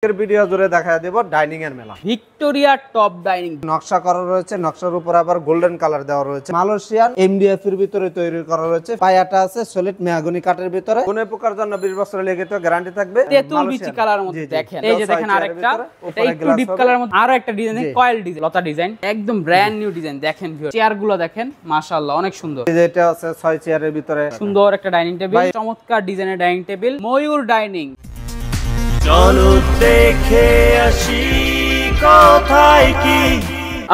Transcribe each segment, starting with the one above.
Video জুড়ে দেখা দেব dining এর মেলা ভিক্টোরিয়া টপ ডাইনিং নকশা করা রয়েছে, নকশার উপর আবার গোল্ডেন কালার দেওয়া রয়েছে। মালয়েশিয়ান এমডিএফ এর ভিতরে তৈরি করা রয়েছে। পায়াটা আছে সলিড মেহগনি কাঠের ভিতরে। কোনো প্রকার জন্য 20 বছরের লিখিত গ্যারান্টি থাকবে। তেতুল বিচি কালার মধ্যে দেখেন, এই যে দেখেন আরেকটা, এটা একটু ডিপ কালারের মধ্যে আরো একটা ডিজাইন, কয়েল ডিজাইন, লতা ডিজাইন, একদম ব্র্যান্ড নিউ ডিজাইন। দেখেন ভিউয়ার, চেয়ারগুলো দেখেন মাশাআল্লাহ অনেক সুন্দর। এই যে এটা আছে 6 চেয়ারের ভিতরে সুন্দর একটা ডাইনিং টেবিল, চমৎকার ডিজাইনের ডাইনিং টেবিল, ময়ূর ডাইনিং। চলো দেখে আসি কোথায় কি।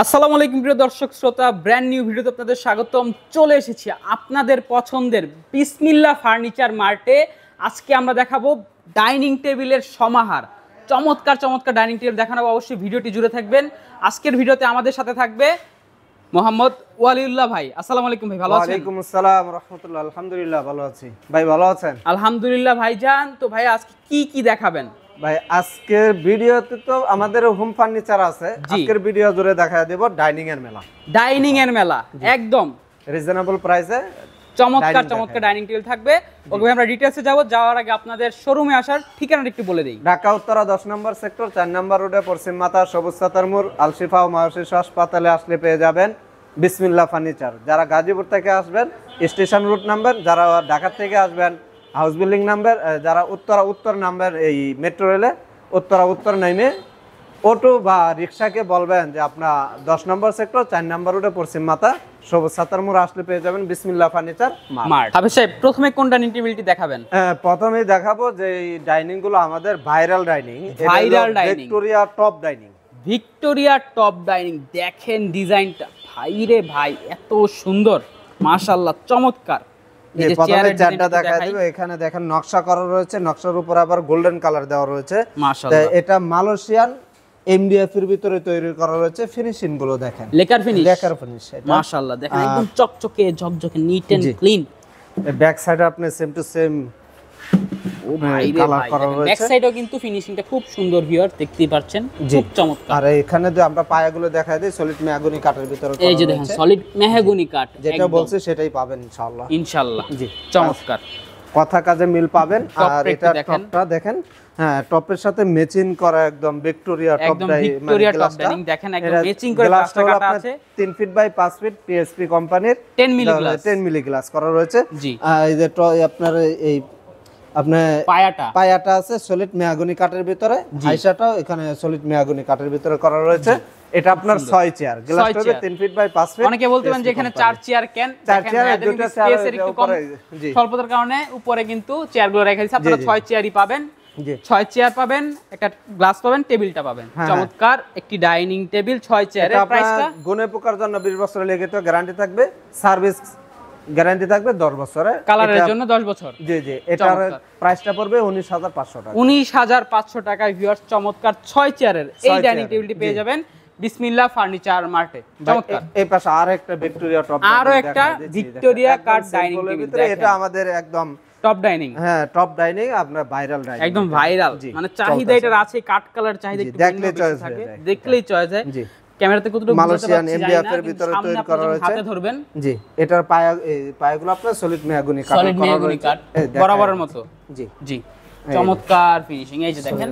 আসসালামু আলাইকুম প্রিয় দর্শক শ্রোতা, ব্র্যান্ড নিউ ভিডিওতে আপনাদের স্বাগতম। চলে এসেছি আপনাদের পছন্দের বিসমিল্লাহ ফার্নিচার মার্টে। আজকে আমরা দেখাবো ডাইনিং টেবিলের সমাহার। চমৎকার চমৎকার ডাইনিং টেবিল দেখানো, অবশ্যই ভিডিওটি জুড়ে থাকবেন। আজকের ভিডিওতে আমাদের সাথে থাকবে মোহাম্মদ ওয়ালিউল্লাহ ভাই। আসসালামু আলাইকুম ভাই, ভালো আছেন? ওয়ালাইকুম আসসালাম রাহমাতুল্লাহ। আলহামদুলিল্লাহ ভালো আছি। ভাই ভালো আছেন? আলহামদুলিল্লাহ ভাইজান। তো ভাই আজকে কি দেখাবেন? ভাই আজকের ভিডিওতে তো আমাদের হোম ফার্নিচার আছে। আজকের ভিডিও জুড়ে দেখা দেব ডাইনিং এর মেলা। ডাইনিং এর মেলা একদম রিজনেবল প্রাইসে চমৎকার চমৎকার ডাইনিং টেবিল থাকবে। ওকে আমরা ডিটেইলসে যাব। যাওয়ার আগে আপনাদের শোরুমে আসার ঠিকানাটা একটু বলে দেই। ঢাকা উত্তরা 10 নম্বর সেক্টর 4 নম্বর রোডে পশ্চিম মাথা সবুজ ছাতার মোড় আলশিফা ও মাহশিস হাসপাতালে আসলে পেয়ে যাবেন বিসমিল্লাহ ফার্নিচার। যারা গাজীপুর থেকে আসবেন স্টেশন রুট নাম্বার, যারা ঢাকা থেকে আসবেন হাউস বিল্ডিং নাম্বার, যারা উত্তর নাম্বার এই মেট্রো রেলে উত্তর নেমে অটো বা রিক্সাকে বলবেন যে আপনার 10 নম্বর সেক্টর 4 নম্বর রোডে পশ্চিম মাথা সবুজ ছাতার মোড় আসলে পেয়ে যাবেন বিসমিল্লাহ ফার্নিচার মার্ট। তবে সাহেব প্রথমে কোন ডাইনিং টেবিলটি দেখাবেন? প্রথমেই দেখাবো যে এই ডাইনিং গুলো আমাদের viral dining, Victoria top dining. Victoria top dining দেখেন ডিজাইনটা, ভাই রে ভাই এত সুন্দর মাশাআল্লাহ, চমৎকার। এই যে চেয়ারটা দেখা দিবে, এখানে দেখেন নকশা করা রয়েছে, নকশার উপর আবার গোল্ডেন কালার দেওয়া রয়েছে মাশাআল্লাহ। এটা মালয়েশিয়ান এমডিএফ এর ভিতরে তৈরি করা রয়েছে। ফিনিশিং গুলো দেখেন, লেকার ফিনিশ মাশাআল্লাহ দেখেন, একদম চকচকে ঝকঝকে নিট এন্ড ক্লিন। এই ব্যাক সাইডে আপনি সেম টু সেম ও ভাই রে ভাই, ব্যাক সাইডেও কিন্তু ফিনিশিংটা খুব সুন্দর ভিউয়ার, দেখতেই পাচ্ছেন খুব চমৎকার। আর এখানে যে আমরা পায়াগুলো দেখাই দেই সলিড মেহগনি কাঠের ভিতরে করা রয়েছে। এই যে দেখেন সলিড মেহগনি কাঠ, যেটা বলছে সেটাই পাবেন ইনশাআল্লাহ। ইনশাআল্লাহ জি, চমৎকার কথা কাজে মিল পাবেন। আর এটা টপটা দেখেন, হ্যাঁ টপের সাথে ম্যাচিং করা একদম ভিক্টোরিয়া টপ ডাইনিং দেখেন, একদম ম্যাচিং করে গ্লাসটা কাটা আছে। 3 ফিট বাই 5 ফিট পিএসপি কোম্পানির 10 মিলি গ্লাস করা রয়েছে। এই যে আপনার এই আপনার পায়াটা আছে সলিড মেহগনি কাঠের ভিতরে, হাইসাটাও এখানে সলিড মেহগনি কাঠের ভিতরে করা রয়েছে। এটা আপনার 6 চেয়ার, গ্লাসটা হবে 3 ফিট বাই 5 ফিট। অনেকে বলতেন যে এখানে 4 চেয়ার কেন, 4 চেয়ার দুটো স্পেসের একটু কম স্বল্পতার কারণে উপরে কিন্তু চেয়ারগুলো রেখে দিয়েছে। আপনারা 6 চেয়ারই পাবেন, 6 চেয়ার পাবেন, একটা গ্লাস পাবেন, টেবিলটা পাবেন। চমৎকার একটি ডাইনিং টেবিল 6 চেয়ারের প্রাইসটা গুণে পোকার জন্য 20 বছরের লিখিত গ্যারান্টি থাকবে, সার্ভিস গ্যারান্টি থাকবে 10 বছরের, কালারের জন্য 10 বছর। জি জি, এটার প্রাইসটা পড়বে 19500 টাকা। 19500 টাকায় ভিউয়ার্স চমৎকার 6 চেয়ারের এই ডাইনিং টেবিলটি পেয়ে যাবেন বিসমিল্লাহ ফার্নিচার মার্টে। চমৎকার। এই পাশে আরেকটা ভিক্টোরিয়া টপ, আরো একটা ভিক্টোরিয়া কাট ডাইনিং টেবিল, এটা আমাদের একদম টপ ডাইনিং। হ্যাঁ টপ ডাইনিং, আপনার ভাইরাল ডাইনিং, একদম ভাইরাল, মানে চাহিদা এটার আছে, কাট কালার চাহিদা একটু দেখলেই চয়েস থাকে, দেখলেই চয়েস হয়। জি, ক্যামেরাতে কতটুকু মালয়েশিয়ান এমডিএফ এর ভিতরে তৈরি করা রয়েছে, হাতে ধরবেন। জি, এটার পায়াগুলো আপনার সলিড মেহগনি কাঠ করা রয়েছে বরাবরের মতো। জি জি, চমৎকার ফিনিশিং। এই যে দেখেন,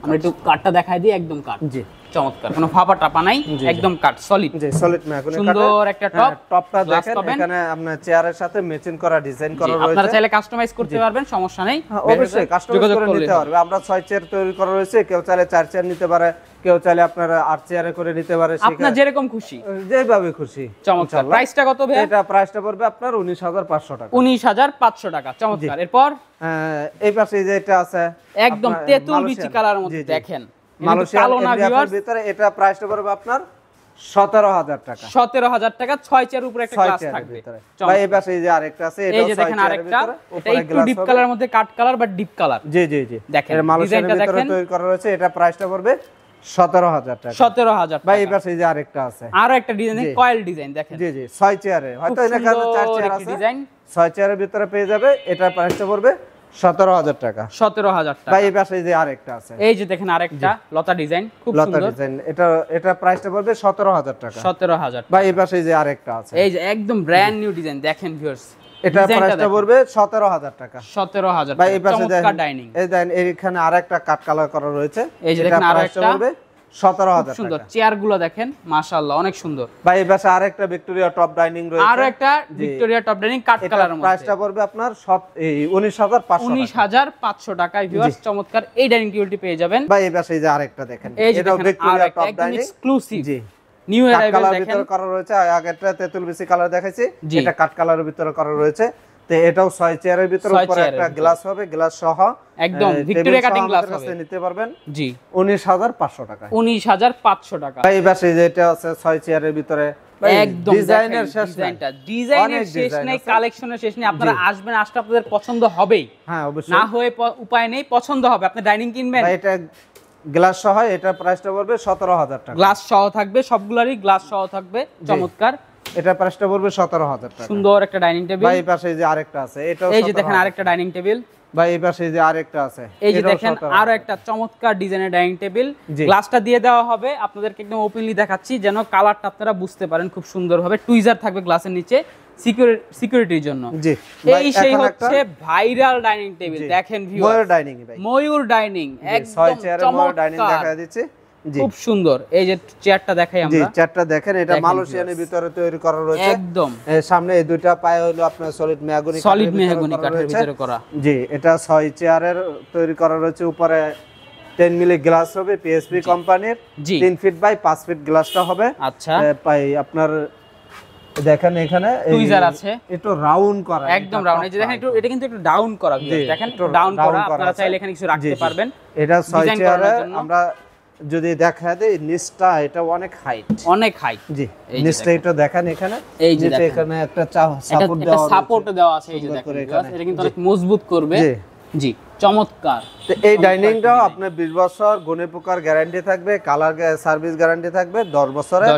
আমরা একটু কাঠটা দেখাই দিই, একদম কাঠ। জি, চমৎকার, কোনো ফাঁপা টাপা নাই, একদম কাঠ সলিড। জি, সলিড মেহগনি কাঠ, সুন্দর একটা টপটা দেখেন, এখানে আপনার চেয়ারের সাথে ম্যাচিং করা ডিজাইন করা রয়েছে। আপনারা চাইলে কাস্টমাইজ করতে পারবেন, সমস্যা নেই, অবশ্যই কাস্টমাইজ করে নিতে পারবে। আমরা 6 চেয়ার তৈরি করা রয়েছে, কেউ চাইলে 4 চেয়ার নিতে পারে, কেউ চাইলে আপনারা 8 চেয়ারে করে নিতে পারে, আপনার যেরকম খুশি, যেভাবে খুশি। চমৎকার। প্রাইসটা কত ভাই? এটা প্রাইসটা পড়বে আপনার 19500 টাকা। 19500 টাকা, চমৎকার। এরপর এই পাশে যে এটা আছে একদম তেতুল বিচি কালারের মধ্যে দেখেন, মালয়েশিয়ান এমডিএফ এর ভিতরে, এটা প্রাইসটা পড়বে আপনার 17000 টাকা। 17000 টাকা, 6 চেয়ার উপরে একটা গ্লাস থাকবে। ভাই এই পাশে এই যে আরেকটা আছে, এটা 6 চেয়ারের আরেকটা, এটা একটু ডিপ কালারের মধ্যে, কাট কালার বা ডিপ কালার। জি জি জি, দেখেন মালয়েশিয়ানের ভিতরে তৈরি করা রয়েছে। এটা প্রাইসটা পড়বে 17000 টাকা। 17000 টাকা। ভাই এই পাশে এই যে আরেকটা আছে, আরো একটা ডিজাইন, কয়েল ডিজাইন দেখেন। জি জি, 6 চেয়ারে, হয়তো এখানে 4 চেয়ার আছে, ডিজাইন 6 চেয়ারের ভিতরে পেয়ে যাবে। এটা প্রাইসটা পড়বে 17000 টাকা। 17000 টাকা। ভাই এই পাশে যে আরেকটা আছে, এই যে দেখেন আরেকটা লতা ডিজাইন, খুব সুন্দর লতা ডিজাইন। এটা প্রাইসটা পড়বে 17000 টাকা। 17000। ভাই এই পাশে যে আরেকটা আছে, এই যে একদম ব্র্যান্ড নিউ ডিজাইন দেখেন ভিউয়ার্স, এটা প্রাইসটা পড়বে 17000 টাকা। 17000 ভাই এই পাশে চমৎকার ডাইনিং। এই দেখেন এখানে আরেকটা কাট কালার করা রয়েছে, এই যে দেখেন আরেকটা পড়বে 17000 টাকা। সুন্দর চেয়ারগুলো দেখেন মাশাআল্লাহ অনেক সুন্দর। ভাই এই পাশে আরেকটা ভিক্টোরিয়া টপ ডাইনিং রয়েছে, আরো একটা ভিক্টোরিয়া টপ ডাইনিং কাট কালারের মধ্যে। প্রাইসটা পড়বে আপনার 19500 টাকায় ভিউয়ার্স চমৎকার এই ডাইনিং টেবিলটি পেয়ে যাবেন। ভাই এই পাশে এই যে আরেকটা দেখেন, এটাও ভিক্টোরিয়া টপ ডাইনিং এক্সক্লুসিভ। জি নিউ অ্যারাইভাল দেখেন ভিতরে করা রয়েছে, আগেরটা তেঁতুল বিসি কালার দেখাইছি, এটা কাট কালারের ভিতরে করা রয়েছে। তো এটাও 6 চেয়ারের ভিতরে উপরে একটা গ্লাস হবে, গ্লাস সহ একদম ভিক্টোরিয়া কাটিং গ্লাস হবে, নিতে পারবেন। জি 19500 টাকা। 19500 টাকা। ভাই পাশে যেটা আছে 6 চেয়ারের ভিতরে একদম ডিজাইনের শেষ নাই, ডিজাইনের শেষ নাই, কালেকশনের শেষ নেই। আপনারা আসবেন, আসলে আপনাদের পছন্দ হবেই। হ্যাঁ অবশ্যই, না হয়ে উপায় নেই, পছন্দ হবে। আপনি ডাইনিং কিনবেন, ভাই এটা গ্লাস সহ, এটা প্রাইসটা পড়বে 17000 টাকা। গ্লাস সহ থাকবে, সবগুলারই গ্লাস সহ থাকবে, চমৎকার। এটা প্রাইসটা পড়বে 17000 টাকা। সুন্দর একটা ডাইনিং টেবিল। ভাই পাশে যে আরেকটা আছে, এটাও এই যে দেখেন আরেকটা ডাইনিং টেবিল। ভাই এই পাশে যে আরেকটা আছে, এই যে দেখেন আরো একটা চমৎকার ডিজাইনের ডাইনিং টেবিল। গ্লাসটা দিয়ে দেওয়া হবে, আপনাদেরকে একদম ওপেনলি দেখাচ্ছি যেন কালারটা আপনারা বুঝতে পারেন খুব সুন্দরভাবে। টুইজার থাকবে গ্লাসের নিচে সিকিউরিটির জন্য। জি এই সেই হচ্ছে ভাইরাল ডাইনিং টেবিল। দেখেন ভিউয়ার্স, ময়ূর ডাইনিং, ভাই ময়ূর ডাইনিং একদম 6 চেয়ারের ময়ূর ডাইনিং দেখা দিচ্ছে। খুব সুন্দর। এই যে চেয়ারটা দেখাই আমরা, জি চেয়ারটা দেখেন, এটা মালয়েশিয়ানের ভিতরে তৈরি করা রয়েছে একদম। সামনে এই দুইটা পায়ে হলো আপনার সলিড মেহগনি কাঠের ভিতরে করা। জি এটা 6 চেয়ারের তৈরি করা রয়েছে, উপরে 10 মিলি গ্লাস হবে পিএসপি কোম্পানির, 3 ফিট বাই 5 ফিট গ্লাসটা হবে। আচ্ছা পাই আপনার দেখেন এখানে টুইজার আছে, একটু রাউন্ড করা, একদম রাউন্ড। এই যে দেখেন একটু, এটা কিন্তু একটু ডাউন করা, দেখেন ডাউন করা। আপনারা চাইলে এখানে কিছু রাখতে পারবেন। এটা 6 চেয়ারে আমরা যদি দেখা দেই নিচটা, এটা অনেক হাইট, অনেক হাইট। জি নিচটা এটা দেখেন এখানে, এই যে দেখেন এখানে একটা সাপোর্ট দেওয়া আছে। এই যে দেখেন এটা কিন্তু অনেক মজবুত করবে। জি চমৎকার। তো এই ডাইনিংটাও আপনার 20 বছর গুণে পোকার গ্যারান্টি থাকবে, কালার সার্ভিস গ্যারান্টি থাকবে 10 বছরের।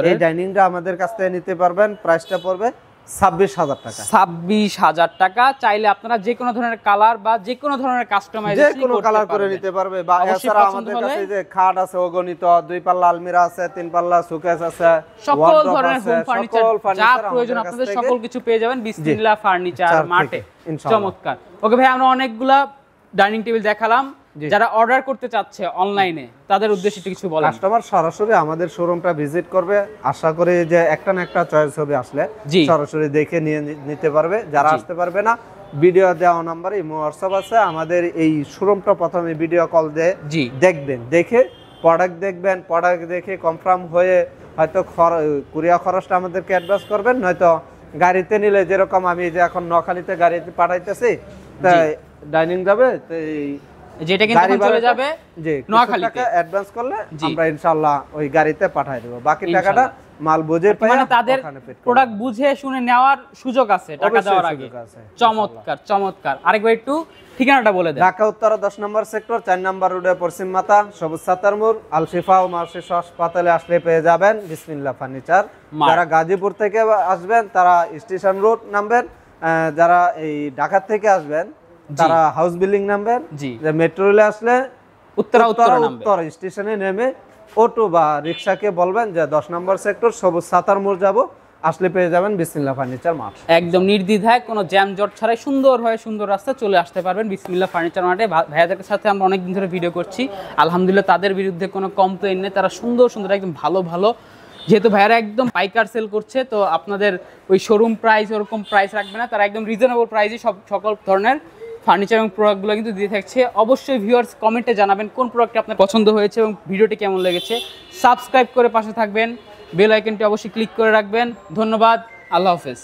এই ডাইনিংটা আমাদের কাছ থেকে নিতে পারবেন, প্রাইসটা পড়বে 26000 টাকা। 26000 টাকা। চাইলে আপনারা যে কোনো ধরনের কালার বা যে কোনো ধরনের কাস্টমাইজেশন যে কোনো কালার করে নিতে পারবে। বা এছাড়া আমাদের কাছে যে খাট আছে অগণিত, 2 পাল্লা আলমিরা আছে, 3 পাল্লা শোকেস আছে, সকল ধরনের হোম ফার্নিচার যা প্রয়োজন আপনাদের সকল কিছু পেয়ে যাবেন বিসমিল্লাহ ফার্নিচার মার্টে। চমৎকার। ওকে ভাই, আমরা অনেকগুলা ডাইনিং টেবিল দেখালাম। যারা অর্ডার করতে চাচ্ছে অনলাইনে, তাদের উদ্দেশ্যে কিছু বলেন। কাস্টমার সরাসরি আমাদের শোরুমটা ভিজিট করবে, আশা করি যে একটা না একটা চয়েস হবে, আসলে সরাসরি দেখে নিয়ে নিতে পারবে। যারা আসতে পারবে না, ভিডিও দেওয়া নাম্বারে ইমো হোয়াটসঅ্যাপ আছে আমাদের। এই শোরুমটা প্রথমে ভিডিও কল দিয়ে দেখবেন, দেখে প্রোডাক্ট দেখবেন, প্রোডাক্ট দেখে কনফার্ম হয়ে হয়তো কুরিয়ার খরচটা আমাদেরকে অ্যাডভান্স করবেন, নয়তো গাড়িতে নিলে যেরকম আমি যে এখন নোয়াখালীতে গাড়িতে পাঠাইতেছি, তাই ডাইনিং যাবে যেটা কিন্তু চলে যাবে নোয়াখালীতে, অ্যাডভান্স করলে আমরা ইনশাআল্লাহ ওই গাড়িতে পাঠিয়ে দেব। বাকি টাকাটা মাল বুঝে পাই, মানে তাদের প্রোডাক্ট বুঝে শুনে নেওয়ার সুযোগ আছে টাকা দেওয়ার আগে। চমৎকার চমৎকার। আরেকবার একটু ঠিকানাটা বলে দেন। ঢাকা উত্তর 10 নম্বর সেক্টর 4 নম্বর রোডে পশ্চিম মাথা সবুজ সাতার মোড়, আলশিফা ও মার্শিস হাসপাতালে আসলে পেয়ে যাবেন বিসমিল্লাহ ফার্নিচার। যারা গাজীপুর থেকে আসবেন তারা স্টেশন রোড নামবেন, যারা এই ঢাকা থেকে আসবেন তারা হাউস বিল্ডিং নামবেন। যে মেট্রো রেলে আসলে উত্তর স্টেশনে নেমে অটো বা রিক্সাকে বলবেন যে 10 নম্বর সেক্টর সবুজ সাতার মোড় যাব, আসলে পেয়ে যাবেন বিসমিল্লাহ ফার্নিচার মার্ট। একদম নির্দ্বিধায়, কোনো জ্যাম জট ছাড়াই সুন্দর রাস্তা চলে আসতে পারবেন বিসমিল্লাহ ফার্নিচার মার্টে। ভাইয়াদের সাথে আমরা অনেকদিন ধরে ভিডিও করছি, আলহামদুলিল্লাহ তাদের বিরুদ্ধে কোনো কমপ্লেইন নেই। তারা সুন্দর একদম ভালো যেহেতু ভাইয়ারা একদম পাইকার সেল করছে, তো আপনাদের ওই শোরুম প্রাইস ওরকম প্রাইস রাখবে না, তারা একদম রিজনেবল প্রাইসে সকল ধরনের ফার্নিচার এবং প্রোডাক্টগুলো কিন্তু দিয়ে থাকছে। অবশ্যই ভিউয়ার্স কমেন্টে জানাবেন কোন প্রোডাক্টটা আপনার পছন্দ হয়েছে এবং ভিডিওটি কেমন লেগেছে। সাবস্ক্রাইব করে পাশে থাকবেন, বেল আইকনটি অবশ্যই ক্লিক করে রাখবেন। ধন্যবাদ, আল্লাহ হাফেজ।